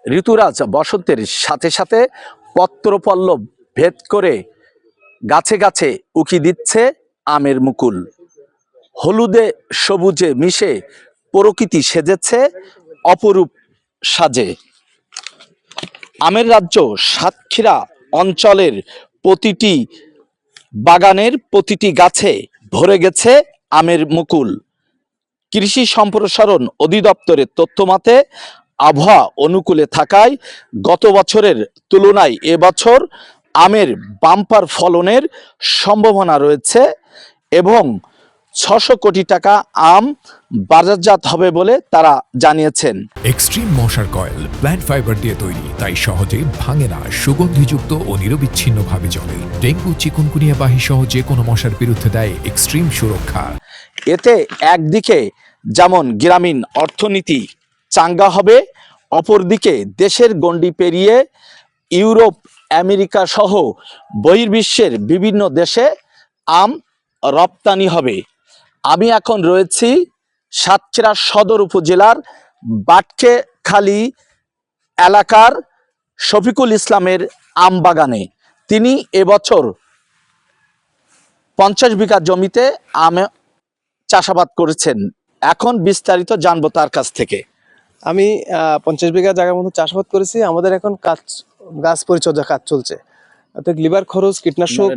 ঋতুরাজ বসন্তের সাথে সাথে পত্রপল্লব ভেদ করে গাছে গাছে উকি দিচ্ছে আমের মুকুল। হলুদে সবুজে মিশে প্রকৃতি সেজেছে অপরূপ সাজে। আমের রাজ্য সাতক্ষীরা অঞ্চলের প্রতিটি বাগানের প্রতিটি গাছে ভরে গেছে আমের মুকুল। কৃষি সম্প্রসারণ অধিদপ্তরের তথ্যমতে আবহাওয়া অনুকূলে থাকায় গত বছরের তুলনায় এবছর আমের বাম্পার ফলনের সম্ভাবনা রয়েছে এবং ৬০০ কোটি টাকা আম বাজারজাত হবে বলে তারা জানিয়েছেন। এক্সট্রিম মশার কয়েল প্ল্যান্ট ফাইবার দিয়ে তৈরি, তাই সহজে ভাঙে না, সুগন্ধিযুক্ত ও নিরবিচ্ছিন্নভাবে জ্বলে। ডেঙ্গু, চিকুনগুনিয়া বাহি সহ যে কোনো মশার বিরুদ্ধে দেয় এক্সট্রিম সুরক্ষা। এতে একদিকে যেমন গ্রামীণ অর্থনীতি চাঙ্গা হবে, অপরদিকে দেশের গণ্ডি পেরিয়ে ইউরোপ, আমেরিকা সহ বহির্বিশ্বের বিভিন্ন দেশে আম রপ্তানি হবে। আমি এখন রয়েছি সাতক্ষীরা সদর উপজেলার বাটকেখালী এলাকার শফিকুল ইসলামের আম বাগানে। তিনি এবছর 50 বিঘা জমিতে আম চাষাবাদ করেছেন। এখন বিস্তারিত জানবো তার কাছ থেকে। আমি 50 বিঘা জায়গার মতো চাষাবাদ করেছি। আমাদের এখন গাছ পরিচর্যা কাজ চলছে, অর্থাৎ লিভার খরচ, কীটনাশক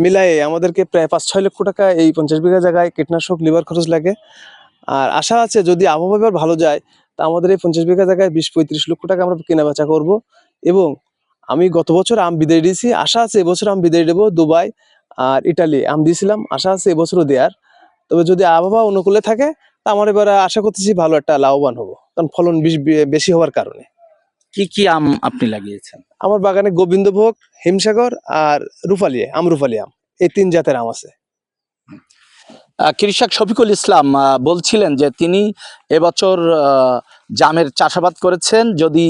মিলায়ে আমাদেরকে প্রায় 5-6 লক্ষ টাকা এই 50 বিঘা জায়গায় কীটনাশক, লিভার খরচ লাগে। আর আশা আছে যদি আবহাওয়া এবার ভালো যায় তা আমাদের এই 50 বিঘা জায়গায় 20-35 লক্ষ টাকা আমরা কেনা বেচা করবো। এবং আমি গত বছর আম বিদায় দিয়েছি, আশা আছে এবছর আম বিদায় দেবো। দুবাই আর ইটালি আম দিয়েছিলাম, আশা আছে এবছরও দেওয়ার। তবে যদি আবহাওয়া অনুকূলে থাকে তা আমার এবার আশা করতেছি ভালো একটা লাভবান হবো, কারণ ফলন বেশি হওয়ার কারণে। কি কি আম আপনি লাগিয়েছেন? আমার বাগানে গোবিন্দভোগ, হিমসাগর আর রূপালী আম, এই 3 জাতের আম আছে। কৃষক শফিকুল ইসলাম বলছিলেন যে তিনি এবছর জামের চাষাবাদ করেছেন। যদি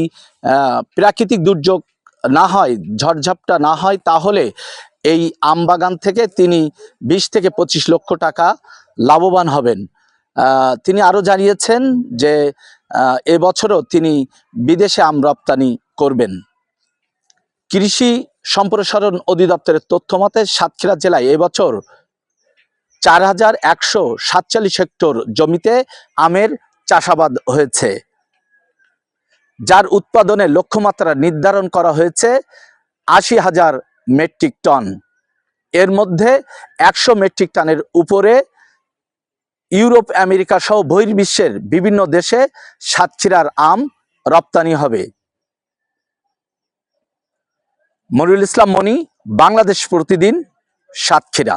প্রাকৃতিক দুর্যোগ না হয়, ঝড়ঝাপটা না হয়, তাহলে এই আম বাগান থেকে তিনি 20 থেকে 25 লক্ষ টাকা লাভবান হবেন। তিনি আরো জানিয়েছেন যে এবছরও তিনি বিদেশে আম রপ্তানি করবেন। কৃষি সম্প্রসারণ অধিদপ্তরের তথ্যমতে সাতক্ষীরা জেলায় এবছর 4147 হেক্টর জমিতে আমের চাষাবাদ হয়েছে, যার উৎপাদনের লক্ষ্যমাত্রা নির্ধারণ করা হয়েছে 80,000 মেট্রিক টন। এর মধ্যে 100 মেট্রিক টনের উপরে ইউরোপ, আমেরিকা সহ বহির্বিশ্বের বিভিন্ন দেশে সাতক্ষীরার আম রপ্তানি হবে। মনিরুল ইসলাম মনি, বাংলাদেশ প্রতিদিন, সাতক্ষীরা।